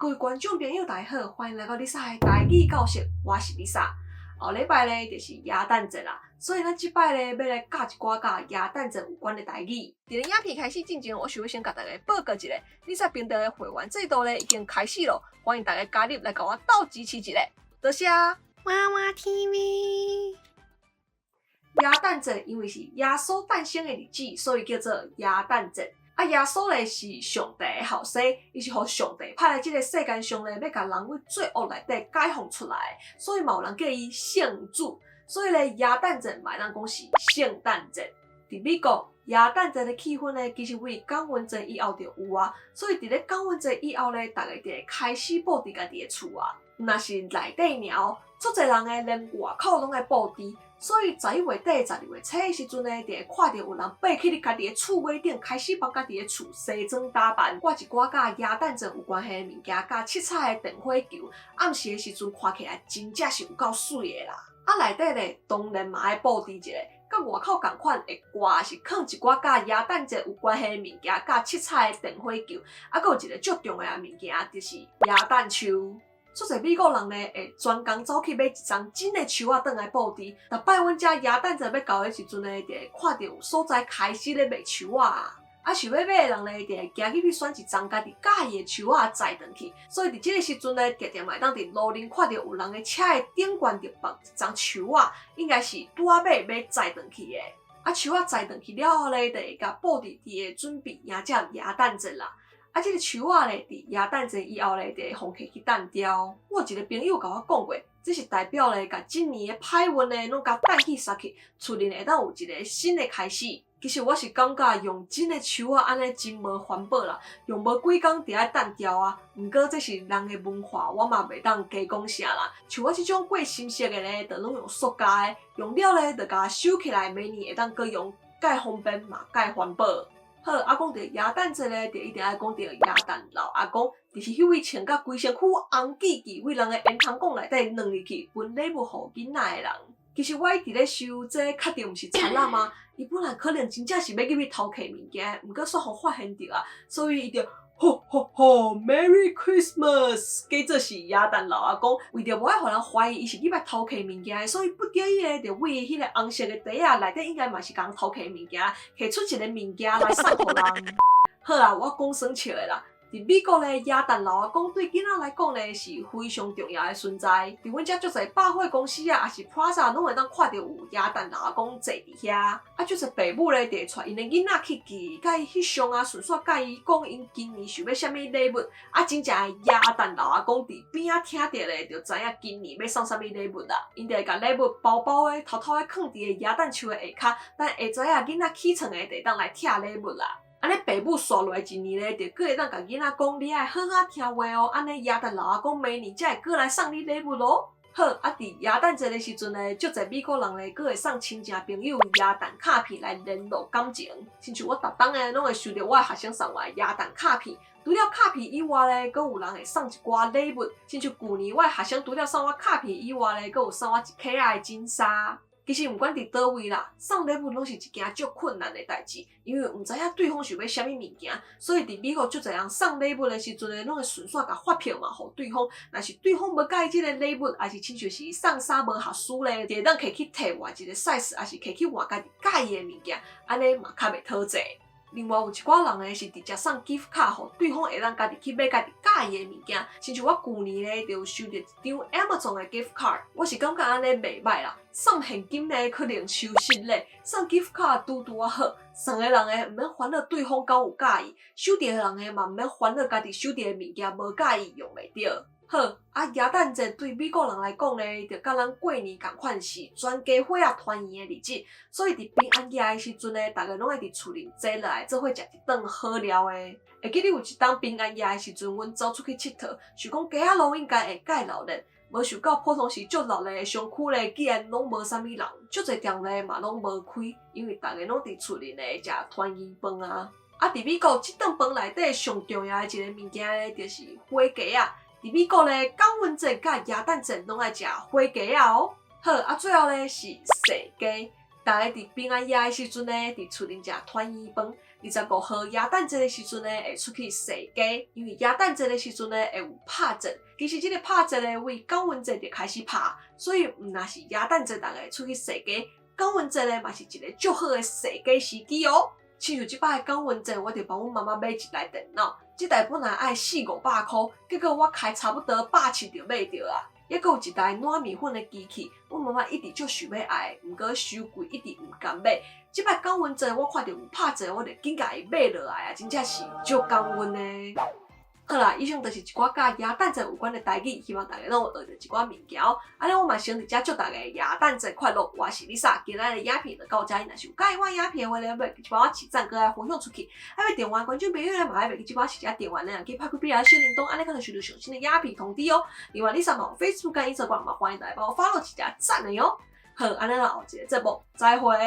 各位观众朋友，大家好，欢迎来到 Lisa 的台语教室，我是 Lisa。后礼拜呢就是耶诞节啦，所以咱即摆呢要来教一寡甲耶诞节有关的台语。伫咧影片开始之前，我想要先甲大家报告一下，Lisa 频道的会员制度呢已经开始咯，欢迎大家加入来甲我斗支持一下，多谢。娃娃 TV。耶诞节因为是耶稣诞生的日子，所以叫做耶诞节。耶稣咧是上帝的后生，伊是互上帝派来即个世间上咧，要甲人为罪恶内底解放出来，所以嘛有人叫伊圣主。所以咧，耶诞节嘛咱讲是圣诞节。伫美国，耶诞节的气氛咧，其实为感恩节以后就有啊。所以伫咧感恩节以后咧，大家就会开始布置家己的厝啊。若是内底尔，足侪人诶连外口拢爱布置。所以11月底、12月初的时阵呢，就会看到有人爬起伫家己的厝尾顶，开始帮家己的厝西装打扮，挂一寡甲耶诞节有关系的物件，甲七彩的电火球。暗时的时阵看起来真正是有够水的啦。内底咧当然嘛爱布置一下，甲外口同款会挂是放一寡甲耶诞节有关系的物件，甲七彩的电火球。还有一个足重要的物件，就是耶诞树。足侪美国人呢会专工走去买一丛真的树仔倒来布置。逐摆阮遮耶诞节要到的时阵呢，就会看到有所在开始咧卖树仔啊。想要买的人呢，就会行去选一丛家己喜欢的树仔载转去。所以伫即个时阵呢，常常会当伫路顶看到有人的车的顶悬着放一丛树仔，应该是拄仔买要载转去的。树仔载转去了后呢，就会甲布置伫个准备迎接耶诞节啦。即个树仔咧，伫耶诞节以后咧，就会放起去弹掉。我有一个朋友甲我讲过，这是代表咧，甲今年的歹运咧，拢甲弹去杀去，厝里会当有一个新的开始。其实我是感觉用真的树仔安尼真无环保啦，用无几工就爱弹掉啊。毋过这是人的文化，我嘛袂当加讲啥啦。像我即种过新色的咧，就拢用塑胶的，用了咧就甲收起来，明年会当搁用，介方便嘛，介环保。好，讲到耶诞节咧，就一定爱讲到耶诞老阿公，就是迄位穿甲规身躯红记记，为人的烟筒罐内底软入去，分礼物互囡仔的人。其实我伫咧收这确定毋是贼仔吗？伊本来可能真正是要入去偷摕物件，毋过煞互发现着啊，所以伊就吼吼吼 Merry Christmas， 假做是耶诞老阿公，为着无爱互人怀疑伊是入来偷摕物件的，所以不得已咧，就为迄个红色的袋仔内底应该嘛是共偷摕物件，摕出一个物件来送互人。好啦，我讲算笑的啦。伫美国咧，耶诞老阿公对囡仔来讲咧是非常重要的存在。伫阮遮足侪百货公司啊，也是 Plaza 拢会当看到有耶诞老阿公坐伫遐。足侪爸母咧，就会带因的囡仔去记，甲伊翕相啊，顺续甲伊讲因今年想要啥物礼物。真正的耶诞老阿公伫边仔听着咧，就知影今年要送啥物礼物啦。因就会甲礼物包包的偷偷的放伫个耶诞树的下骹，等下知影囡仔起床的，就当来拆礼物啦。安尼爸母刷落一年咧，就搁会当甲囡仔讲，你爱好好听话哦。安尼耶诞老阿公明年才会过来送你礼物咯。好，伫耶诞节的时阵咧，足侪美国人咧，搁会送亲情朋友耶诞卡片来联络感情。亲像我逐当咧，拢会收到我的学生送我的耶诞卡片。除了卡片以外咧，搁有人会送一寡礼物。亲像旧年我的学生除了送我卡片以外咧，搁有送我一可爱的金沙。其实，毋管伫倒位啦，送礼物拢是一件足困难的代志，因为毋知影对方想要啥物物件，所以伫美国足侪人送礼物的时阵咧，拢会顺续甲发票嘛，互对方。若是对方无介意即个礼物，还是亲像是送衫无合适咧，就会当摕去摕换一个 size， 还是摕去换家己介意的物件，安尼嘛较袂讨债。另外有一寡人咧是直接送 gift 卡，互对方会当家己去买家己介意的物件。亲像我旧年咧就收到一张 Amazon 的 gift card， 我是感觉安尼袂歹啦。送现金咧可能收失咧，送 gift 卡拄啊好。送的人诶毋免烦恼对方敢有介意，收到的人诶嘛毋免烦恼家己收到的物件无介意用袂着。好，耶诞节对美国人来讲咧，就甲咱过年同款是全家伙仔团圆的日子，所以伫平安夜的时阵咧，大家拢会伫厝里坐落来做伙食一顿好料的。会记得有一当平安夜的时阵，阮走出去佚佗，想讲街仔路应该会介热闹，无想到普通是足热闹的商区咧，竟然拢无啥物人，足侪店咧嘛拢无开，因为大家拢伫厝里咧食团圆饭啊。伫美国即顿饭内底上重要的一个物件咧，就是火鸡啊。伫美国咧，感恩节甲耶诞节拢爱食火鸡啊哦。好，最后咧是射鸡。大家伫平安夜的时阵咧，伫厝里食团圆饭。25号耶诞节的时阵呢，会出去踅街，因为耶诞节的时阵呢会有拍节。其实这个拍节呢，为感恩节就开始拍，所以毋若是耶诞节大家出去踅街，感恩节呢嘛是一个足好的踅街时机哦。亲像即摆的感恩节，我就帮阮妈妈买一台电脑，这台本来爱400-500块，结果我开差不多170就买着啊。也阁有一台糯米粉的机器，阮妈妈一直就想要爱，毋过收贵，一直毋敢买。即摆感恩节，我看到有拍节，我就紧甲伊买落来啊，真正是足感恩呢。好啦，以上就是一寡甲耶诞节有关的台语，希望大家拢有学到一寡物件。安尼我嘛先伫遮祝大家耶诞节快乐，我是 Lisa，今仔日的影片就到这里。若是有喜欢影片的话咧，要记得帮我起赞，搁来分享出去。还要点完关注朋友咧，嘛要记得帮我起点完咧，去拍开边仔小铃铛，安尼可能收到上新的影片通知哦。另外，Lisa 嘛有 Facebook 跟 Instagram 嘛，欢迎大家帮我 follow 起点赞的哟。好，安尼啦，后一个节目再会。